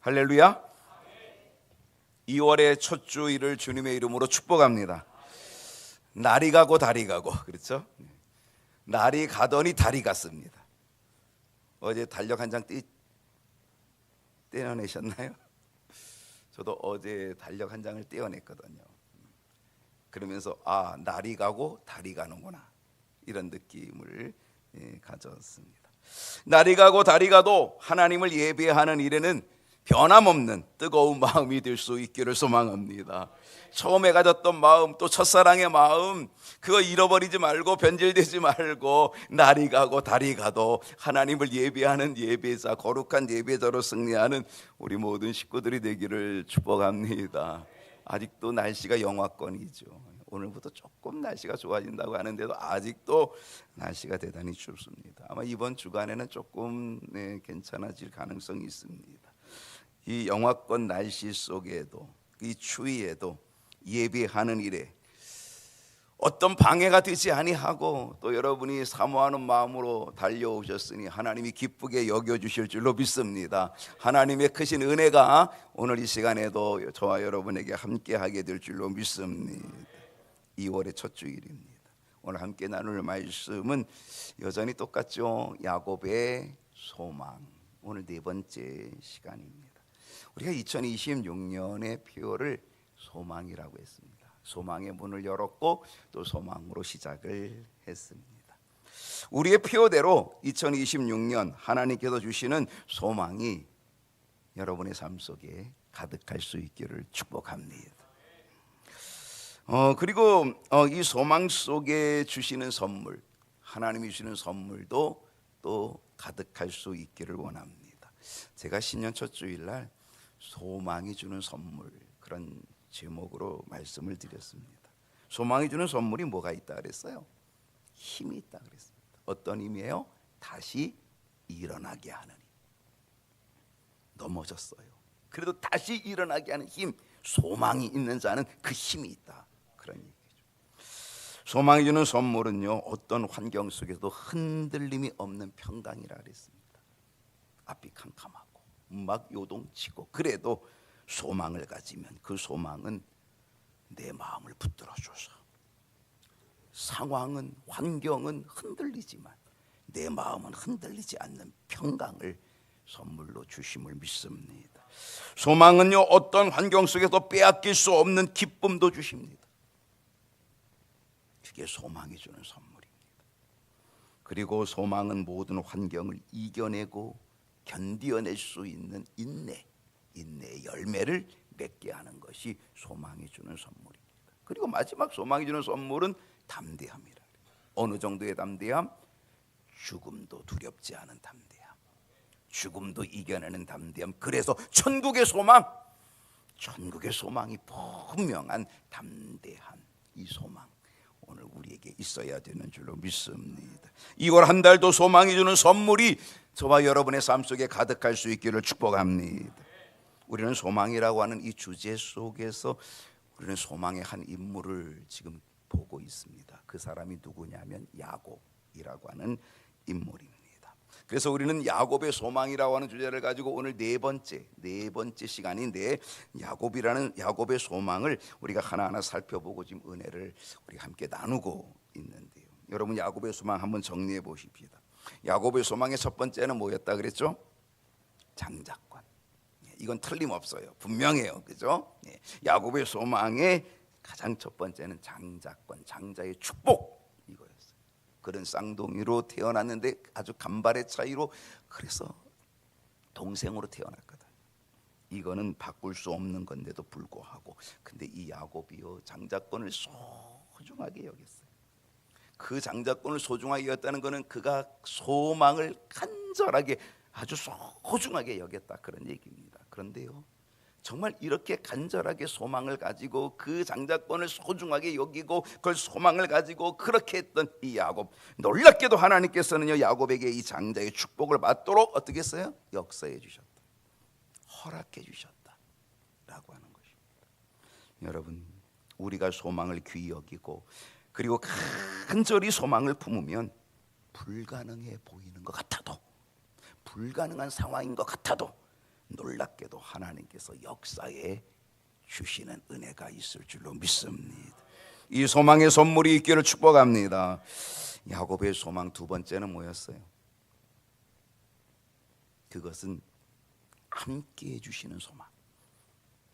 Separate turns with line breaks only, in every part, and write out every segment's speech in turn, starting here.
할렐루야. 2월의 첫 주일을 주님의 이름으로 축복합니다. 날이 가고 달이 가고, 그렇죠? 날이 가더니 달이 갔습니다. 어제 달력 한 장 떼어내셨나요? 저도 어제 달력 한 장을 떼어냈거든요. 그러면서 날이 가고 달이 가는구나, 이런 느낌을 가졌습니다. 날이 가고 달이 가도 하나님을 예배하는 일에는 변함없는 뜨거운 마음이 될 수 있기를 소망합니다. 처음에 가졌던 마음, 또 첫사랑의 마음, 그거 잃어버리지 말고 변질되지 말고 날이 가고 달이 가도 하나님을 예배하는 예배자, 거룩한 예배자로 승리하는 우리 모든 식구들이 되기를 축복합니다. 아직도 날씨가 영하권이죠. 오늘부터 조금 날씨가 좋아진다고 하는데도 아직도 날씨가 대단히 춥습니다. 아마 이번 주간에는 조금 괜찮아질 가능성이 있습니다. 이 영하권 날씨 속에도, 이 추위에도 예배하는 일에 어떤 방해가 되지 아니하고 또 여러분이 사모하는 마음으로 달려오셨으니 하나님이 기쁘게 여겨주실 줄로 믿습니다. 하나님의 크신 은혜가 오늘 이 시간에도 저와 여러분에게 함께하게 될 줄로 믿습니다. 2월의 첫 주일입니다. 오늘 함께 나눌 말씀은 여전히 똑같죠. 야곱의 소망. 오늘 네 번째 시간입니다. 우리가 2026년의 표를 소망이라고 했습니다. 소망의 문을 열었고 또 소망으로 시작을 했습니다. 우리의 표대로 2026년 하나님께서 주시는 소망이 여러분의 삶 속에 가득할 수 있기를 축복합니다. 그리고 이 소망 속에 주시는 선물, 하나님이 주시는 선물도 또 가득할 수 있기를 원합니다. 제가 신년 첫 주일날 소망이 주는 선물, 그런 제목으로 말씀을 드렸습니다. 소망이 주는 선물이 뭐가 있다 그랬어요? 힘이 있다 그랬습니다. 어떤 힘이에요? 다시 일어나게 하는 힘. 넘어졌어요. 그래도 다시 일어나게 하는 힘, 소망이 있는 자는 그 힘이 있다, 그런 얘기죠. 소망이 주는 선물은요, 어떤 환경 속에서도 흔들림이 없는 평강이라 그랬습니다. 앞이 캄캄하고 막 요동치고 그래도 소망을 가지면 그 소망은 내 마음을 붙들어줘서 상황은, 환경은 흔들리지만 내 마음은 흔들리지 않는 평강을 선물로 주심을 믿습니다. 소망은요, 어떤 환경 속에서 빼앗길 수 없는 기쁨도 주십니다. 그게 소망이 주는 선물입니다. 그리고 소망은 모든 환경을 이겨내고 견디어낼 수 있는 인내의 열매를 맺게 하는 것이 소망이 주는 선물입니다. 그리고 마지막 소망이 주는 선물은 담대함이라. 어느 정도의 담대함? 죽음도 두렵지 않은 담대함, 죽음도 이겨내는 담대함. 그래서 천국의 소망이 분명한 담대한 이 소망, 오늘 우리에게 있어야 되는 줄로 믿습니다. 2월 한 달도 소망이 주는 선물이 저와 여러분의 삶 속에 가득할 수 있기를 축복합니다. 우리는 소망이라고 하는 이 주제 속에서 우리는 소망의 한 인물을 지금 보고 있습니다. 그 사람이 누구냐면 야곱이라고 하는 인물입니다. 그래서 우리는 야곱의 소망이라고 하는 주제를 가지고 오늘 네 번째 시간인데, 야곱의 소망을 우리가 하나하나 살펴보고 지금 은혜를 우리 함께 나누고 있는데요. 여러분, 야곱의 소망 한번 정리해 보십시다. 야곱의 소망의 첫 번째는 뭐였다 그랬죠? 장자권. 이건 틀림없어요. 분명해요. 그죠? 야곱의 소망의 가장 첫 번째는 장자권, 장자의 축복, 이거였어요. 그런 쌍둥이로 태어났는데 아주 간발의 차이로, 그래서 동생으로 태어났거든. 이거는 바꿀 수 없는 건데도 불구하고, 근데 이 야곱이요, 장자권을 소중하게 여겼어요. 그 장자권을 소중하게 여겼다는 것은 그가 소망을 간절하게, 아주 소중하게 여겼다, 그런 얘기입니다. 그런데요, 정말 이렇게 간절하게 소망을 가지고 그 장자권을 소중하게 여기고 그걸 소망을 가지고 그렇게 했던 이 야곱, 놀랍게도 하나님께서는요, 야곱에게 이 장자의 축복을 받도록 어떻게 했어요? 역사해 주셨다, 허락해 주셨다 라고 하는 것입니다. 여러분, 우리가 소망을 귀히 여기고 그리고 간절히 소망을 품으면 불가능해 보이는 것 같아도, 불가능한 상황인 것 같아도 놀랍게도 하나님께서 역사에 주시는 은혜가 있을 줄로 믿습니다. 이 소망의 선물이 있기를 축복합니다. 야곱의 소망 두 번째는 뭐였어요? 그것은 함께 해주시는 소망.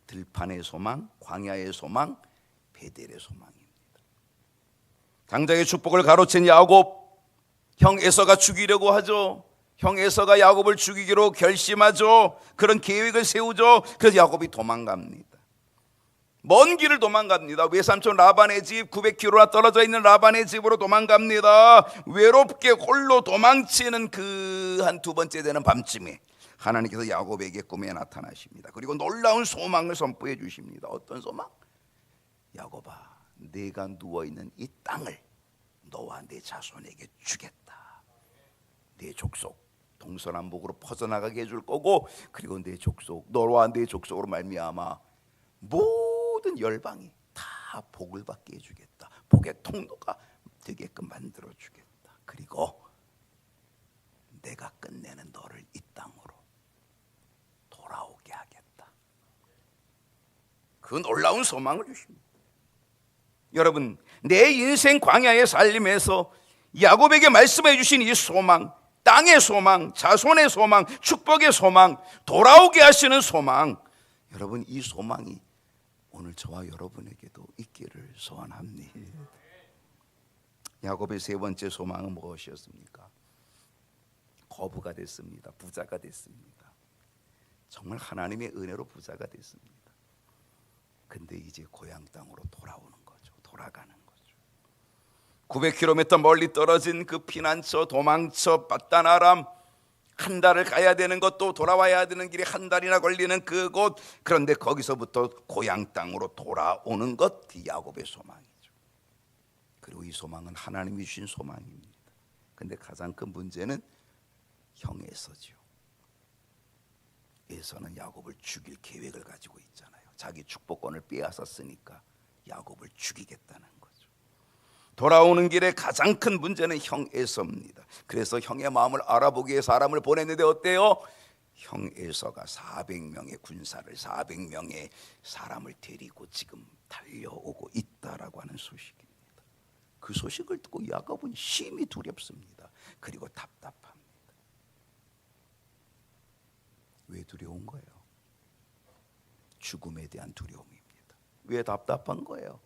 들판의 소망, 광야의 소망, 베델의 소망입니다. 장자의 축복을 가로챈 야곱, 형 에서가 죽이려고 하죠. 형 에서가 야곱을 죽이기로 결심하죠. 그런 계획을 세우죠. 그래서 야곱이 도망갑니다. 먼 길을 도망갑니다. 외삼촌 라반의 집 900km나 떨어져 있는 라반의 집으로 도망갑니다. 외롭게 홀로 도망치는 그 한 두 번째 되는 밤쯤에 하나님께서 야곱에게 꿈에 나타나십니다. 그리고 놀라운 소망을 선포해 주십니다. 어떤 소망? 야곱아, 내가 누워있는 이 땅을 너와 내 자손에게 주겠다. 내 족속 동서남북으로 퍼져나가게 해줄 거고, 그리고 내 족속, 너와 내 족속으로 말미암아 모든 열방이 다 복을 받게 해주겠다. 복의 통로가 되게끔 만들어 주겠다. 그리고 내가 끝내는 너를 이 땅으로 돌아오게 하겠다. 그 놀라운 소망을 주십니다. 여러분, 내 인생 광야의 살림에서 야곱에게 말씀해 주신 이 소망, 땅의 소망, 자손의 소망, 축복의 소망, 돌아오게 하시는 소망, 여러분, 이 소망이 오늘 저와 여러분에게도 있기를 소원합니다. 야곱의 세 번째 소망은 무엇이었습니까? 거부가 됐습니다. 부자가 됐습니다. 정말 하나님의 은혜로 부자가 됐습니다. 근데 이제 고향 땅으로 돌아오는 거죠. 돌아가는 거죠. 900km 멀리 떨어진 그 피난처, 도망처, 밧단-아람, 한 달을 가야 되는 것도 돌아와야 되는 길이 한 달이나 걸리는 그곳, 그런데 거기서부터 고향 땅으로 돌아오는 것, 그 야곱의 소망이죠. 그리고 이 소망은 하나님이 주신 소망입니다. 근데 가장 큰 문제는 형 에서죠. 에서는 야곱을 죽일 계획을 가지고 있잖아요. 자기 축복권을 빼앗았으니까 야곱을 죽이겠다는 거죠. 돌아오는 길에 가장 큰 문제는 형 에서입니다. 그래서 형의 마음을 알아보기 위해 사람을 보냈는데 어때요? 형 에서가 400명의 군사를, 400명의 사람을 데리고 지금 달려오고 있다라고 하는 소식입니다. 그 소식을 듣고 야곱은 심히 두렵습니다. 그리고 답답합니다. 왜 두려운 거예요? 죽음에 대한 두려움입니다. 왜 답답한 거예요?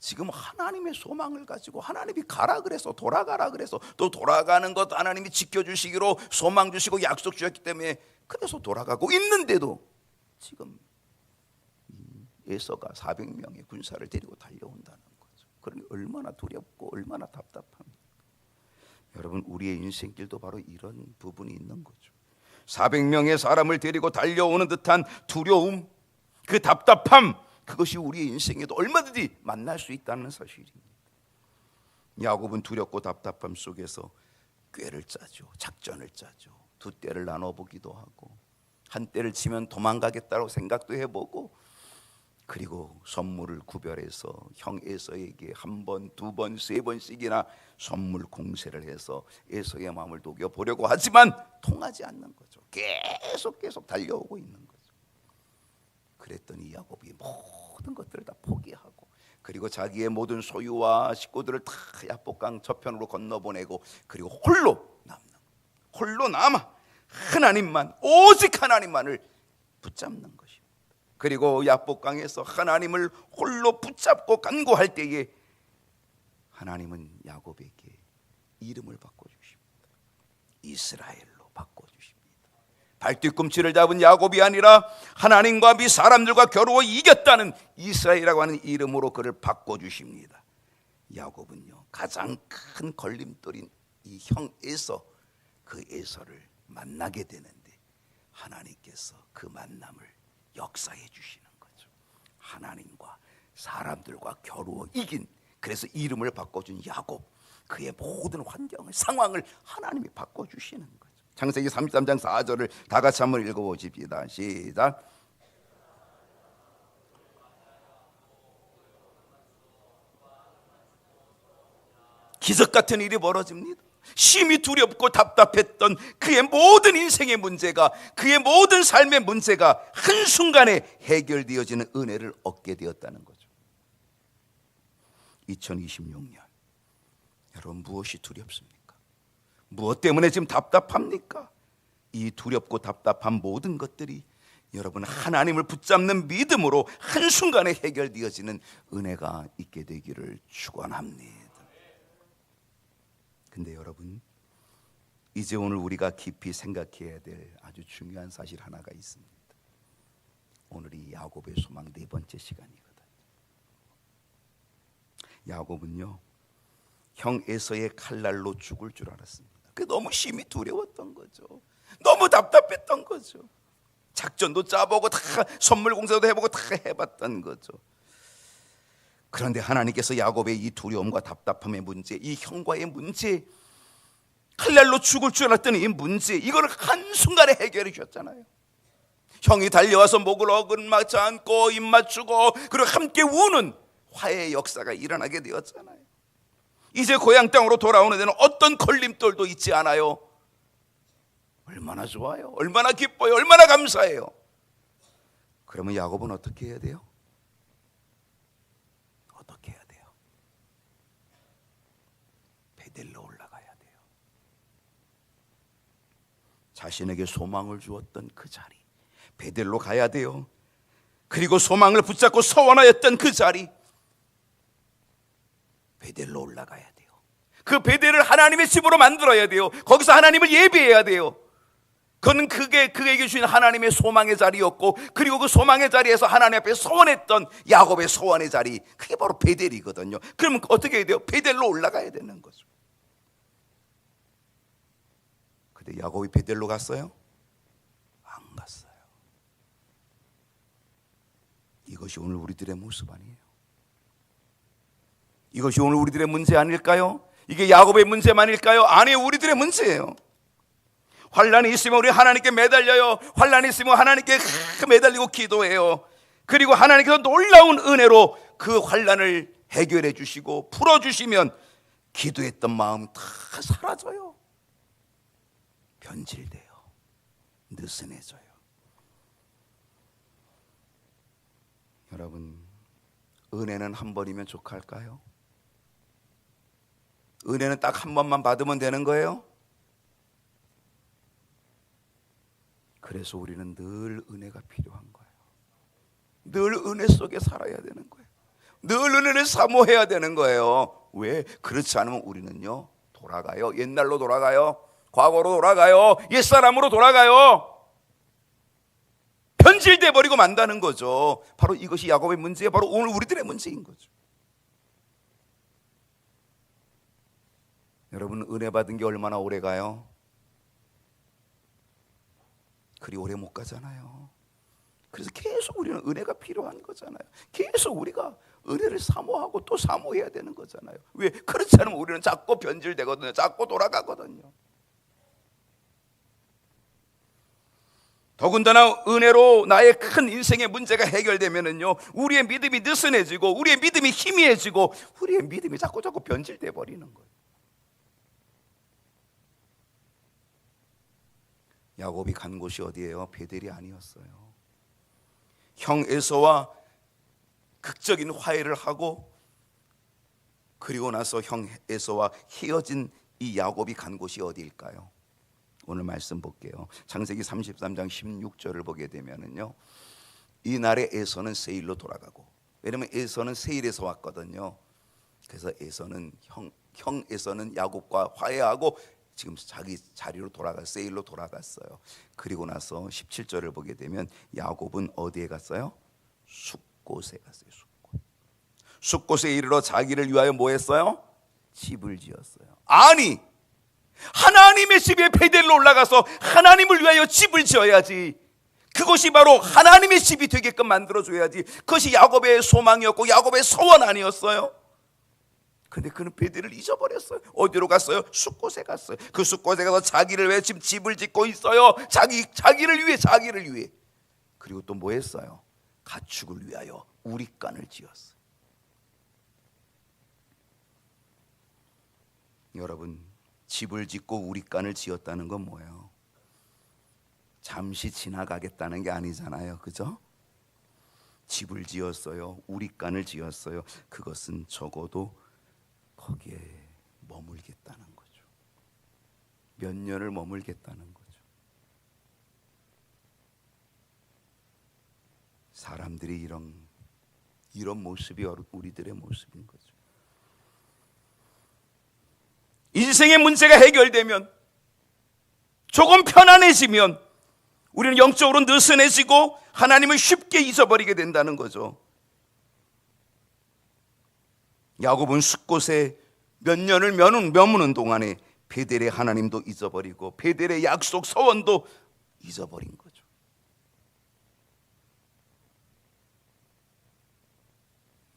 지금 하나님의 소망을 가지고 하나님이 가라 그래서, 돌아가라 그래서, 또 돌아가는 것 하나님이 지켜주시기로 소망 주시고 약속 주셨기 때문에 그래서 돌아가고 있는데도 지금 에서가 400명의 군사를 데리고 달려온다는 거죠. 그러니 얼마나 두렵고 얼마나 답답합니까? 여러분, 우리의 인생길도 바로 이런 부분이 있는 거죠. 400명의 사람을 데리고 달려오는 듯한 두려움, 그 답답함, 그것이 우리의 인생에도 얼마든지 만날 수 있다는 사실입니다. 야곱은 두렵고 답답함 속에서 꾀를 짜죠. 작전을 짜죠. 두 떼를 나눠보기도 하고, 한 떼를 치면 도망가겠다고 생각도 해보고, 그리고 선물을 구별해서 형 에서에게 한 번, 두 번, 세 번씩이나 선물 공세를 해서 에서의 마음을 녹여보려고 하지만 통하지 않는 거죠. 계속 달려오고 있는 거죠. 그랬더니 야곱이 모든 것들을 다 포기하고, 그리고 자기의 모든 소유와 식구들을 다 야복강 저편으로 건너보내고, 그리고 홀로 남아 하나님만, 오직 하나님만을 붙잡는 것입니다. 그리고 야복강에서 하나님을 홀로 붙잡고 간구할 때에 하나님은 야곱에게 이름을 바꿔주십니다. 이스라엘로 바꿔주십니다. 발뒤꿈치를 잡은 야곱이 아니라 하나님과 미 사람들과 겨루어 이겼다는 이스라엘이라고 하는 이름으로 그를 바꿔주십니다. 야곱은요, 가장 큰 걸림돌인 이 형 에서, 그 에서를 만나게 되는데 하나님께서 그 만남을 역사해 주시는 거죠. 하나님과 사람들과 겨루어 이긴, 그래서 이름을 바꿔준 야곱, 그의 모든 환경을, 상황을 하나님이 바꿔주시는 거죠. 창세기 33장 4절을 다 같이 한번 읽어보십시다. 시작. 기적 같은 일이 벌어집니다. 심히 두렵고 답답했던 그의 모든 인생의 문제가, 그의 모든 삶의 문제가 한순간에 해결되어지는 은혜를 얻게 되었다는 거죠. 2026년 여러분, 무엇이 두렵습니까? 무엇 때문에 지금 답답합니까? 이 두렵고 답답한 모든 것들이 여러분 하나님을 붙잡는 믿음으로 한순간에 해결되어지는 은혜가 있게 되기를 축원합니다. 근데 여러분, 이제 오늘 우리가 깊이 생각해야 될 아주 중요한 사실 하나가 있습니다. 오늘이 야곱의 소망 네 번째 시간이거든요. 야곱은요, 형 에서의 칼날로 죽을 줄 알았습니다. 그게 너무 심히 두려웠던 거죠. 너무 답답했던 거죠. 작전도 짜보고 다 선물 공세도 해보고 다 해봤던 거죠. 그런데 하나님께서 야곱의 이 두려움과 답답함의 문제, 이 형과의 문제, 칼날로 죽을 줄 알았던 이 문제, 이걸 한순간에 해결해 주셨잖아요. 형이 달려와서 목을 어긋맞지 않고 입 맞추고 그리고 함께 우는 화해의 역사가 일어나게 되었잖아요. 이제 고향 땅으로 돌아오는 데는 어떤 걸림돌도 있지 않아요. 얼마나 좋아요, 얼마나 기뻐요, 얼마나 감사해요. 그러면 야곱은 어떻게 해야 돼요? 어떻게 해야 돼요? 베델로 올라가야 돼요. 자신에게 소망을 주었던 그 자리, 베델로 가야 돼요. 그리고 소망을 붙잡고 서원하였던 그 자리, 베델로 올라가야 돼요. 그 베델을 하나님의 집으로 만들어야 돼요. 거기서 하나님을 예배해야 돼요. 그는 그에게 주신 하나님의 소망의 자리였고, 그리고 그 소망의 자리에서 하나님 앞에 소원했던 야곱의 소원의 자리, 그게 바로 베델이거든요. 그러면 어떻게 해야 돼요? 베델로 올라가야 되는 거죠. 근데 야곱이 베델로 갔어요? 안 갔어요. 이것이 오늘 우리들의 모습 아니에요? 이것이 오늘 우리들의 문제 아닐까요? 이게 야곱의 문제만일까요? 아니에요, 우리들의 문제예요. 환난이 있으면 우리 하나님께 매달려요. 환난이 있으면 하나님께 매달리고 기도해요. 그리고 하나님께서 놀라운 은혜로 그 환난을 해결해 주시고 풀어주시면 기도했던 마음 다 사라져요. 변질돼요. 느슨해져요. 여러분, 은혜는 한 번이면 족할까요? 은혜는 딱 한 번만 받으면 되는 거예요? 그래서 우리는 늘 은혜가 필요한 거예요. 늘 은혜 속에 살아야 되는 거예요. 늘 은혜를 사모해야 되는 거예요. 왜? 그렇지 않으면 우리는요, 돌아가요. 옛날로 돌아가요. 과거로 돌아가요. 옛사람으로 돌아가요. 변질돼 버리고 만다는 거죠. 바로 이것이 야곱의 문제예요. 바로 오늘 우리들의 문제인 거죠. 여러분, 은혜 받은 게 얼마나 오래 가요? 그리 오래 못 가잖아요. 그래서 계속 우리는 은혜가 필요한 거잖아요. 계속 우리가 은혜를 사모하고 또 사모해야 되는 거잖아요. 왜? 그렇지 않으면 우리는 자꾸 변질되거든요. 자꾸 돌아가거든요. 더군다나 은혜로 나의 큰 인생의 문제가 해결되면은요, 우리의 믿음이 느슨해지고 우리의 믿음이 희미해지고 우리의 믿음이 자꾸 변질돼 버리는 거예요. 야곱이 간 곳이 어디예요? 베델이 아니었어요. 형 에서와 극적인 화해를 하고 그리고 나서 형 에서와 헤어진 이 야곱이 간 곳이 어디일까요? 오늘 말씀 볼게요. 창세기 33장 16절을 보게 되면은요, 이날에 에서는 세일로 돌아가고, 왜냐면 에서는 세일에서 왔거든요. 그래서 에서는 형 에서는 야곱과 화해하고 지금 자기 자리로 세일로 돌아갔어요. 그리고 나서 17절을 보게 되면 야곱은 어디에 갔어요? 숫곳에 갔어요. 숫곳에 이르러 자기를 위하여 뭐 했어요? 집을 지었어요. 아니, 하나님의 집에 베델로 올라가서 하나님을 위하여 집을 지어야지. 그것이 바로 하나님의 집이 되게끔 만들어줘야지. 그것이 야곱의 소망이었고 야곱의 소원 아니었어요? 근데 그는 베델을 잊어버렸어요. 어디로 갔어요? 숫곳에 갔어요. 그 숫곳에 가서 자기를 위해 지금 집을 짓고 있어요. 자기를 위해. 그리고 또 뭐 했어요? 가축을 위하여 우리간을 지었어요. 여러분, 집을 짓고 우리간을 지었다는 건 뭐예요? 잠시 지나가겠다는 게 아니잖아요, 그죠? 집을 지었어요. 우리간을 지었어요. 그것은 적어도 거기에 머물겠다는 거죠. 몇 년을 머물겠다는 거죠. 사람들이 이런 모습이 우리들의 모습인 거죠. 인생의 문제가 해결되면, 조금 편안해지면 우리는 영적으로 느슨해지고 하나님을 쉽게 잊어버리게 된다는 거죠. 야곱은 숫곳에 몇 년을 머무는 동안에 베델의 하나님도 잊어버리고 베델의 약속 서원도 잊어버린 거죠.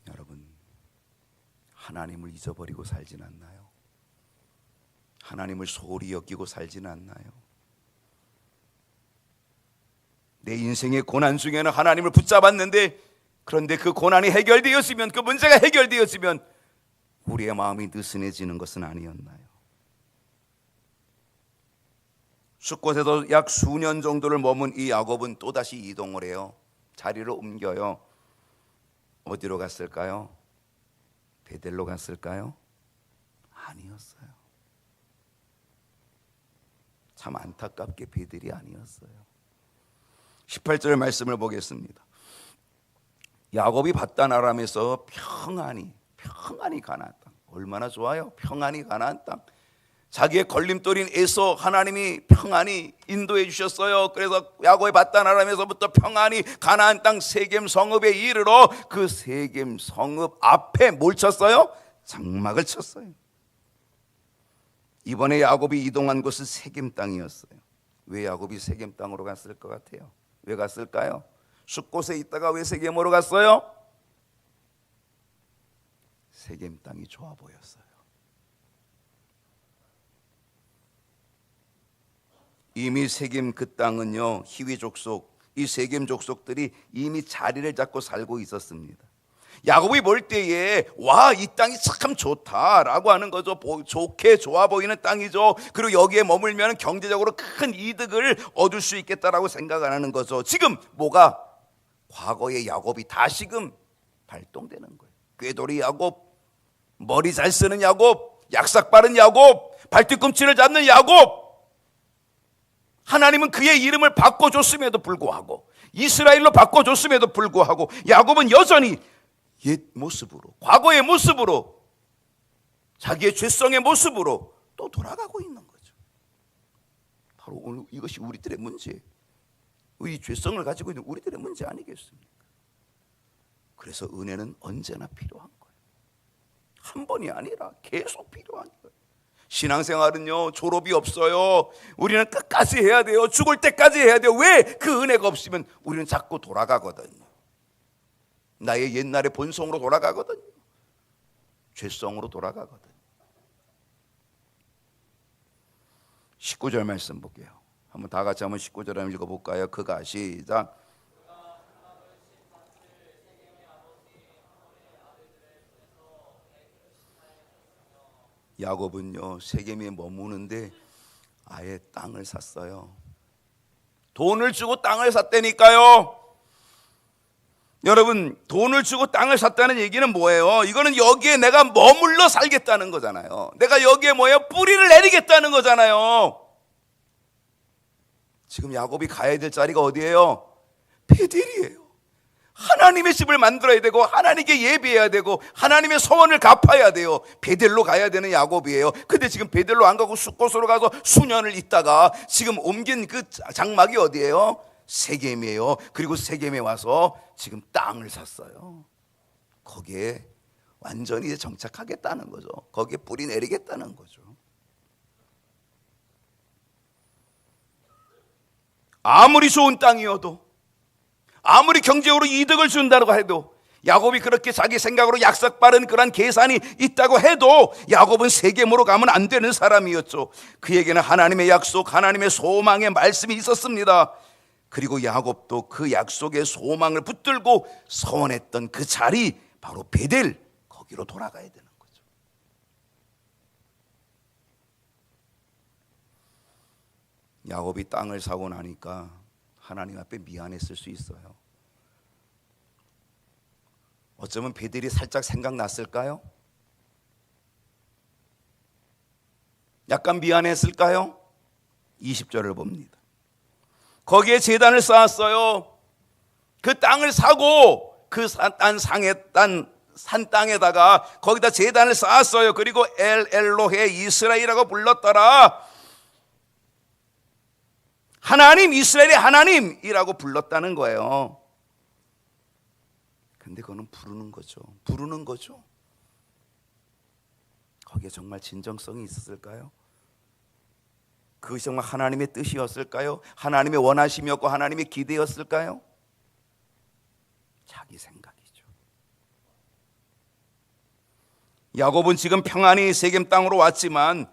여러분, 하나님을 잊어버리고 살진 않나요? 하나님을 소홀히 여기고 살진 않나요? 내 인생의 고난 중에는 하나님을 붙잡았는데, 그런데 그 고난이 해결되었으면, 그 문제가 해결되었으면 우리의 마음이 느슨해지는 것은 아니었나요? 숫곳에도 약 수년 정도를 머문 이 야곱은 또다시 이동을 해요. 자리를 옮겨요. 어디로 갔을까요? 베델로 갔을까요? 아니었어요. 참 안타깝게 베델이 아니었어요. 18절 말씀을 보겠습니다. 야곱이 밧단 아람에서 평안히 가나안 땅, 얼마나 좋아요. 평안히 가나안 땅. 자기의 걸림돌인 에서 하나님이 평안히 인도해 주셨어요. 그래서 야곱의 밧단 아람에서부터 평안히 가나안 땅 세겜 성읍에 이르러 그 세겜 성읍 앞에 뭘 쳤어요? 장막을 쳤어요. 이번에 야곱이 이동한 곳은 세겜 땅이었어요. 왜 야곱이 세겜 땅으로 갔을 것 같아요? 왜 갔을까요? 숫곳에 있다가 왜 세겜으로 갔어요? 세겜 땅이 좋아 보였어요. 이미 세겜 그 땅은요, 히위 족속, 이 세겜 족속들이 이미 자리를 잡고 살고 있었습니다. 야곱이 볼 때에 와, 이 땅이 참 좋다라고 하는 거죠. 좋게 좋아 보이는 땅이죠. 그리고 여기에 머물면 경제적으로 큰 이득을 얻을 수 있겠다라고 생각을 하는 거죠. 지금 뭐가 과거의 야곱이 다시금 발동되는 거예요. 꾀돌이 야곱, 머리 잘 쓰는 야곱, 약삭 빠른 야곱, 발뒤꿈치를 잡는 야곱. 하나님은 그의 이름을 바꿔줬음에도 불구하고, 이스라엘로 바꿔줬음에도 불구하고 야곱은 여전히 옛 모습으로, 과거의 모습으로, 자기의 죄성의 모습으로 또 돌아가고 있는 거죠. 바로 오늘 이것이 우리들의 문제, 이 죄성을 가지고 있는 우리들의 문제 아니겠습니까? 그래서 은혜는 언제나 필요한 거예요. 한 번이 아니라 계속 필요한 거예요. 신앙생활은요, 졸업이 없어요. 우리는 끝까지 해야 돼요. 죽을 때까지 해야 돼요. 왜? 그 은혜가 없으면 우리는 자꾸 돌아가거든요. 나의 옛날의 본성으로 돌아가거든요. 죄성으로 돌아가거든요. 19절 말씀 볼게요. 한번 다 같이 한번 19절 한번 읽어볼까요? 그가 시작. 야곱은요, 세겜에 머무는데 아예 땅을 샀어요. 돈을 주고 땅을 샀다니까요. 여러분, 돈을 주고 땅을 샀다는 얘기는 뭐예요? 이거는 여기에 내가 머물러 살겠다는 거잖아요. 내가 여기에 뭐예요? 뿌리를 내리겠다는 거잖아요. 지금 야곱이 가야 될 자리가 어디예요? 베델이에요. 하나님의 집을 만들어야 되고 하나님께 예배해야 되고 하나님의 소원을 갚아야 돼요. 베델로 가야 되는 야곱이에요. 근데 지금 베델로 안 가고 숫곳으로 가서 수년을 있다가 지금 옮긴 그 장막이 어디예요? 세겜이에요. 그리고 세겜에 와서 지금 땅을 샀어요. 거기에 완전히 정착하겠다는 거죠. 거기에 뿌리 내리겠다는 거죠. 아무리 좋은 땅이어도, 아무리 경제적으로 이득을 준다고 해도, 야곱이 그렇게 자기 생각으로 약삭 빠른 그런 계산이 있다고 해도 야곱은 세겜으로 가면 안 되는 사람이었죠. 그에게는 하나님의 약속, 하나님의 소망의 말씀이 있었습니다. 그리고 야곱도 그 약속의 소망을 붙들고 서원했던 그 자리, 바로 베델, 거기로 돌아가야 되는 거죠. 야곱이 땅을 사고 나니까 하나님 앞에 미안했을 수 있어요. 어쩌면 베델이 살짝 생각났을까요? 약간 미안했을까요? 20절을 봅니다. 거기에 제단을 쌓았어요. 그 땅을 사고 그 산 땅에다가 거기다 제단을 쌓았어요. 그리고 엘로헤 이스라엘이라고 불렀더라. 하나님, 이스라엘의 하나님이라고 불렀다는 거예요. 근데 그거는 부르는 거죠. 거기에 정말 진정성이 있었을까요? 그것이 정말 하나님의 뜻이었을까요? 하나님의 원하심이었고 하나님의 기대였을까요? 자기 생각이죠. 야곱은 지금 평안히 세겜 땅으로 왔지만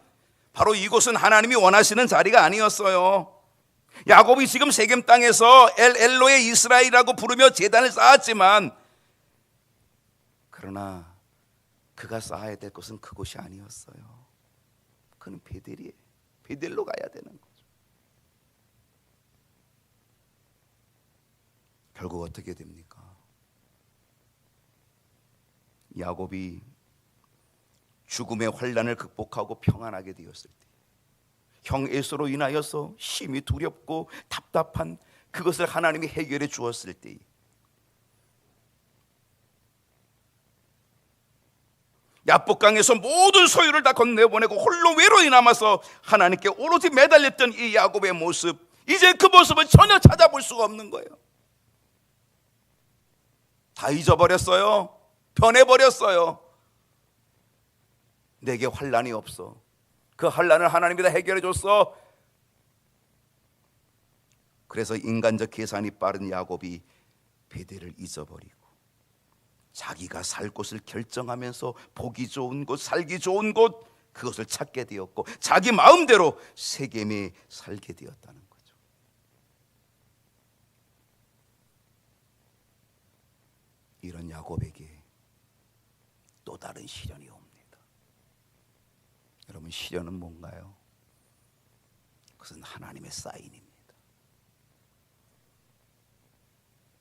바로 이곳은 하나님이 원하시는 자리가 아니었어요. 야곱이 지금 세겜 땅에서 엘로의 이스라엘이라고 부르며 제단을 쌓았지만, 그러나 그가 쌓아야 될 것은 그곳이 아니었어요. 그는 베델이에요. 베델로 가야 되는 거죠. 결국 어떻게 됩니까? 야곱이 죽음의 환난을 극복하고 평안하게 되었을 때, 형 에서로 인하여서 심히 두렵고 답답한 그것을 하나님이 해결해 주었을 때, 야복강에서 모든 소유를 다 건네보내고 홀로 외로이 남아서 하나님께 오로지 매달렸던 이 야곱의 모습, 이제 그 모습은 전혀 찾아볼 수가 없는 거예요. 다 잊어버렸어요. 변해버렸어요. 내게 환난이 없어. 그 환난을 하나님이 다 해결해 줬어. 그래서 인간적 계산이 빠른 야곱이 베델을 잊어버리고 자기가 살 곳을 결정하면서 보기 좋은 곳, 살기 좋은 곳, 그것을 찾게 되었고 자기 마음대로 세겜에 살게 되었다는 거죠. 이런 야곱에게 또 다른 시련이 옵니다. 여러분, 시련은 뭔가요? 그것은 하나님의 사인입니다.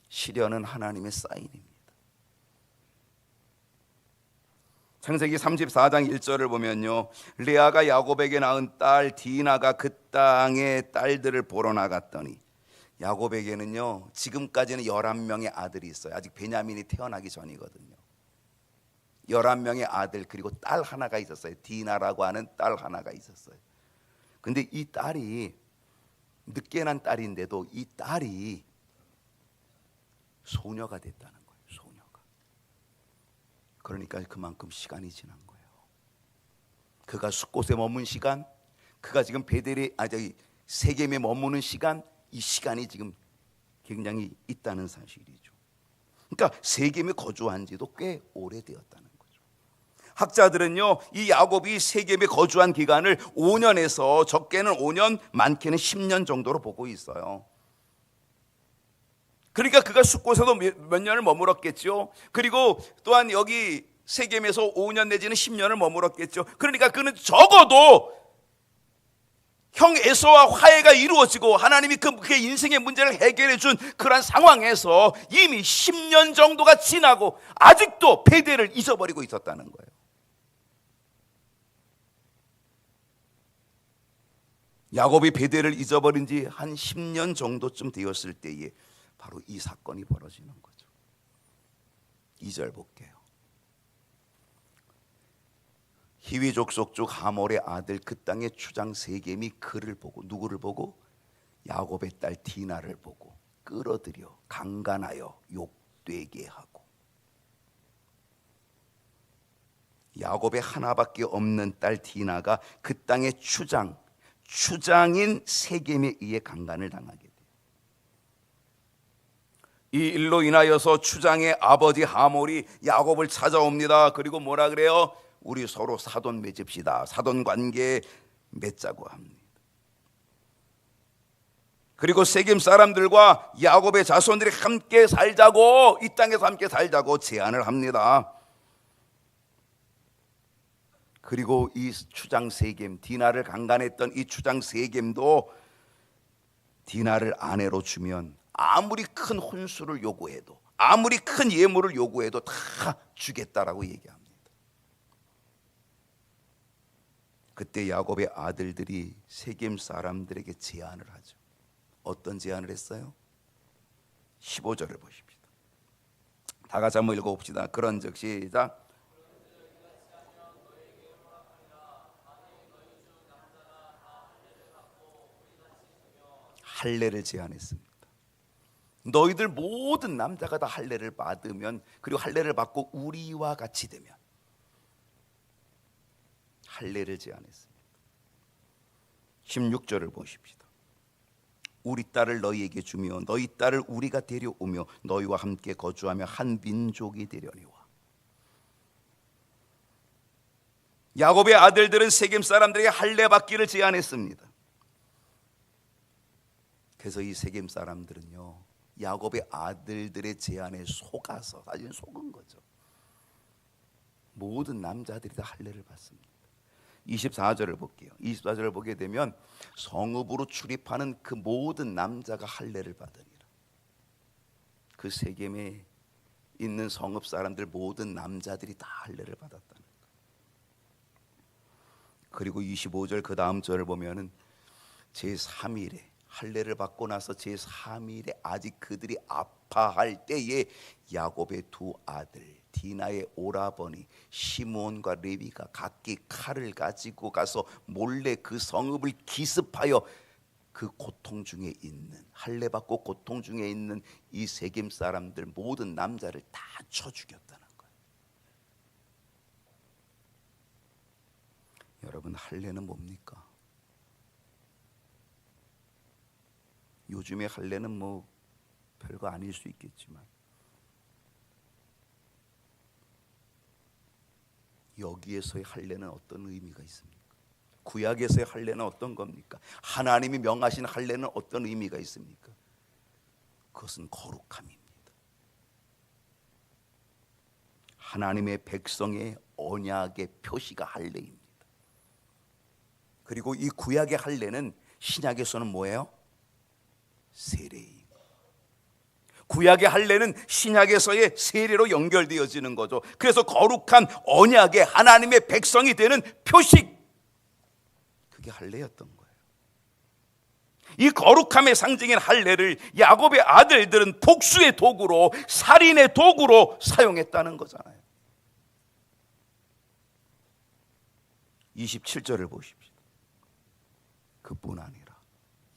시련은 하나님의 사인입니다. 창세기 34장 1절을 보면요, 레아가 야곱에게 낳은 딸 디나가 그 땅의 딸들을 보러 나갔더니, 야곱에게는요 지금까지는 11명의 아들이 있어요. 아직 베냐민이 태어나기 전이거든요. 11명의 아들 그리고 딸 하나가 있었어요. 디나라고 하는 딸 하나가 있었어요. 근데 이 딸이 늦게 난 딸인데도 이 딸이 소녀가 됐다는 거예요. 소녀가. 그러니까 그만큼 시간이 지난 거예요. 그가 숫곳에 머문 시간, 그가 지금 세겜에 머무는 시간, 이 시간이 지금 굉장히 있다는 사실이죠. 그러니까 세겜에 거주한 지도 꽤 오래되었다는 거죠. 학자들은요, 이 야곱이 세겜에 거주한 기간을 5년에서 적게는 5년, 많게는 10년 정도로 보고 있어요. 그러니까 그가 숫곳에도 몇 년을 머물었겠죠. 그리고 또한 여기 세겜에서 5년 내지는 10년을 머물었겠죠. 그러니까 그는 적어도 형 에서와 화해가 이루어지고 하나님이 그의 인생의 문제를 해결해 준 그런 상황에서 이미 10년 정도가 지나고 아직도 베델을 잊어버리고 있었다는 거예요. 야곱이 베델을 잊어버린 지 한 10년 정도쯤 되었을 때에 바로 이 사건이 벌어지는 거죠. 2절 볼게요. 히위 족속 중 하몰의 아들 그 땅의 추장 세겜이 그를 보고, 누구를 보고? 야곱의 딸 디나를 보고 끌어들여 강간하여 욕되게 하고, 야곱의 하나밖에 없는 딸 디나가 그 땅의 추장인 세겜에 의해 강간을 당하게 돼요. 이 일로 인하여서 추장의 아버지 하몰이 야곱을 찾아옵니다. 그리고 뭐라 그래요? 우리 서로 사돈 맺읍시다. 사돈 관계 맺자고 합니다. 그리고 세겜 사람들과 야곱의 자손들이 함께 살자고, 이 땅에서 함께 살자고 제안을 합니다. 그리고 이 추장 세겜, 디나를 강간했던 이 추장 세겜도 디나를 아내로 주면 아무리 큰 혼수를 요구해도, 아무리 큰 예물을 요구해도 다 주겠다라고 얘기합니다. 그때 야곱의 아들들이 세겜 사람들에게 제안을 하죠. 어떤 제안을 했어요? 15절을 보십시다. 다 같이 한번 읽어봅시다. 그런즉 시작. 할례를 제안했습니다. 너희들 모든 남자가 다 할례를 받으면, 그리고 할례를 받고 우리와 같이 되면, 할례를 제안했습니다. 16절을 보십시다. 우리 딸을 너희에게 주며 너희 딸을 우리가 데려오며 너희와 함께 거주하며 한 민족이 되려니와. 야곱의 아들들은 세겜 사람들에게 할례 받기를 제안했습니다. 그래서 이 세겜 사람들은요, 야곱의 아들들의 제안에 속아서, 사실 속은 거죠. 모든 남자들이 다 할례를 받습니다. 24절을 볼게요. 24절을 보게 되면 성읍으로 출입하는 그 모든 남자가 할례를 받으니라. 그 세겜에 있는 성읍 사람들 모든 남자들이 다 할례를 받았다는 거예요. 그리고 25절 그 다음 절을 보면은 제3일에 할례를 받고 나서 제3일에 아직 그들이 아파할 때에 야곱의 두 아들 디나의 오라버니 시몬과 레위가 각기 칼을 가지고 가서 몰래 그 성읍을 기습하여 그 고통 중에 있는, 할례 받고 고통 중에 있는 이 세겜 사람들 모든 남자를 다 쳐 죽였다는 거예요. 여러분, 할례는 뭡니까? 요즘의 할례는 뭐 별거 아닐 수 있겠지만 여기에서의 할례는 어떤 의미가 있습니까? 구약에서의 할례는 어떤 겁니까? 하나님이 명하신 할례는 어떤 의미가 있습니까? 그것은 거룩함입니다. 하나님의 백성의 언약의 표시가 할례입니다. 그리고 이 구약의 할례는 신약에서는 뭐예요? 세례입니다. 구약의 할례는 신약에서의 세례로 연결되어지는 거죠. 그래서 거룩한 언약의 하나님의 백성이 되는 표식, 그게 할례였던 거예요. 이 거룩함의 상징인 할례를 야곱의 아들들은 복수의 도구로, 살인의 도구로 사용했다는 거잖아요. 27절을 보십시오. 그뿐 아니라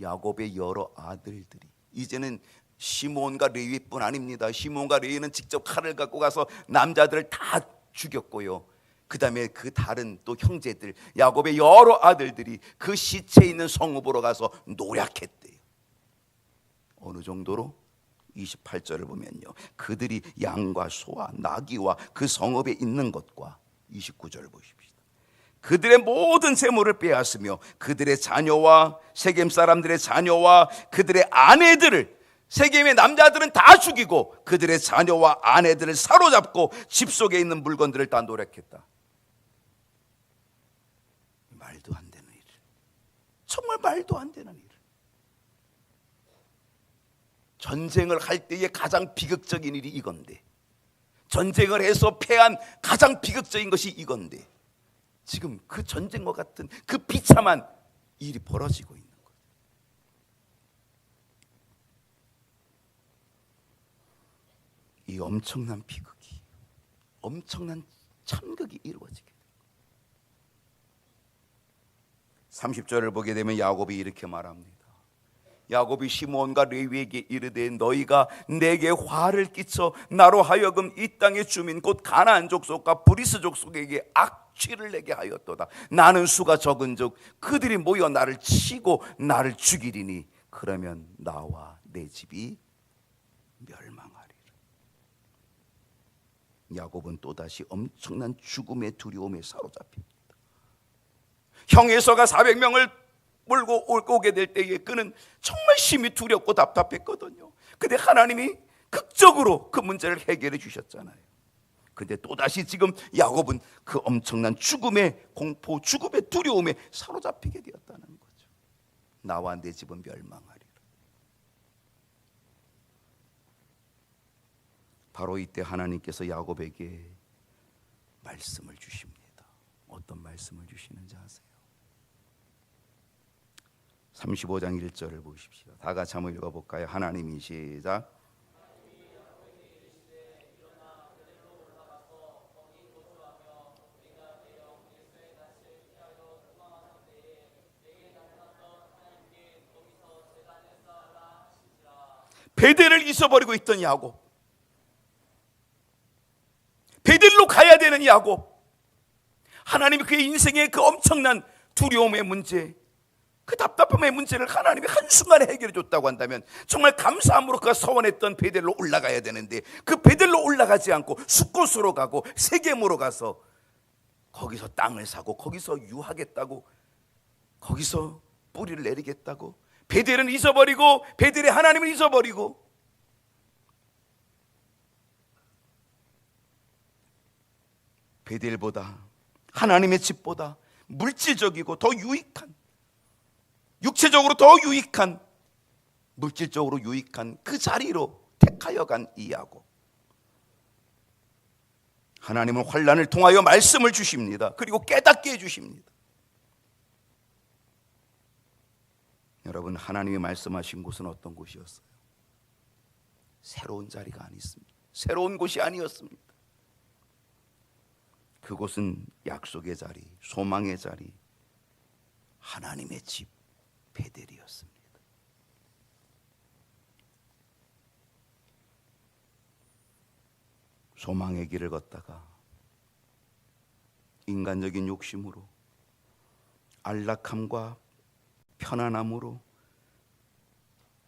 야곱의 여러 아들들이, 이제는 시몬과 레위뿐 아닙니다. 시몬과 레위는 직접 칼을 갖고 가서 남자들을 다 죽였고요. 그 다음에 그 다른 또 형제들, 야곱의 여러 아들들이 그 시체 있는 성읍으로 가서 노략했대요. 어느 정도로? 28절을 보면요, 그들이 양과 소와 나귀와 그 성읍에 있는 것과, 29절을 보십시오, 그들의 모든 재물을 빼앗으며 그들의 자녀와 세겜 사람들의 자녀와 그들의 아내들을, 세겜의 남자들은 다 죽이고 그들의 자녀와 아내들을 사로잡고 집 속에 있는 물건들을 다 노략했다. 말도 안 되는 일, 정말 말도 안 되는 일. 전쟁을 할 때의 가장 비극적인 일이 이건데, 전쟁을 해서 패한 가장 비극적인 것이 이건데, 지금 그 전쟁과 같은 그 비참한 일이 벌어지고 있는 거예요. 이 엄청난 비극이, 엄청난 참극이 이루어지게 돼요. 30절을 보게 되면 야곱이 이렇게 말합니다. 야곱이 시몬과 레위에게 이르되 너희가 내게 화를 끼쳐 나로 하여금 이 땅의 주민 곧 가나안 족속과 브리스 족속에게 악취를 내게 하였도다. 나는 수가 적은즉 그들이 모여 나를 치고 나를 죽이리니 그러면 나와 내 집이 멸망하리라. 야곱은 또다시 엄청난 죽음의 두려움에 사로잡힙니다. 형에서가 400명을 몰고 오게 될 때에 그는 정말 심히 두렵고 답답했거든요. 근데 하나님이 극적으로 그 문제를 해결해 주셨잖아요. 근데 또다시 지금 야곱은 그 엄청난 죽음의 공포, 죽음의 두려움에 사로잡히게 되었다는 거죠. 나와 내 집은 멸망하리라. 바로 이때 하나님께서 야곱에게 말씀을 주십니다. 어떤 말씀을 주시는지 아세요? 35장 1절을 보십시오. 다 같이 한번 읽어볼까요? 하나님이 시작. 베델을 잊어버리고 있던 야곱, 베델로 가야 되는 야곱, 하나님이 그의 인생의 그 엄청난 두려움의 문제, 그 답답함의 문제를 하나님이 한순간에 해결해 줬다고 한다면 정말 감사함으로 그가 서원했던 베델로 올라가야 되는데, 그 베델로 올라가지 않고 숫곳으로 가고 세겜으로 가서 거기서 땅을 사고 거기서 유하겠다고, 거기서 뿌리를 내리겠다고, 베델은 잊어버리고 베델의 하나님을 잊어버리고, 베델보다, 하나님의 집보다 물질적이고 더 유익한, 육체적으로 더 유익한, 물질적으로 유익한 그 자리로 택하여 간 이 야곱, 하나님은 환난을 통하여 말씀을 주십니다. 그리고 깨닫게 해주십니다. 여러분, 하나님이 말씀하신 곳은 어떤 곳이었어요? 새로운 자리가 아니었습니다. 새로운 곳이 아니었습니다. 그곳은 약속의 자리, 소망의 자리, 하나님의 집 베델이었습니다. 소망의 길을 걷다가 인간적인 욕심으로, 안락함과 편안함으로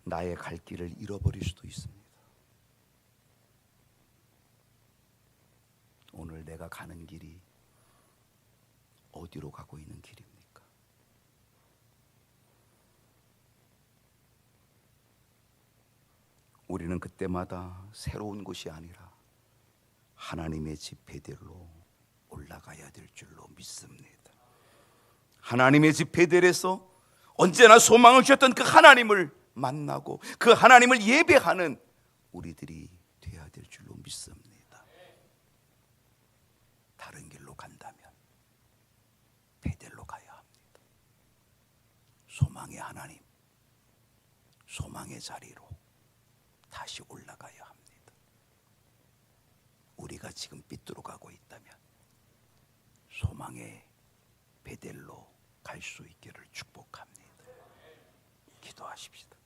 나의 갈 길을 잃어버릴 수도 있습니다. 오늘 내가 가는 길이 어디로 가고 있는 길입니까? 우리는 그때마다 새로운 곳이 아니라 하나님의 집 베델로 올라가야 될 줄로 믿습니다. 하나님의 집 베델에서 언제나 소망을 주셨던 그 하나님을 만나고 그 하나님을 예배하는 우리들이 되어야 될 줄로 믿습니다. 다른 길로 간다면 베델로 가야 합니다. 소망의 하나님, 소망의 자리로 다시 올라가야 합니다. 우리가 지금 삐뚤어가고 있다면 소망의 베델로 갈 수 있기를 축복합니다. 기도하십시다.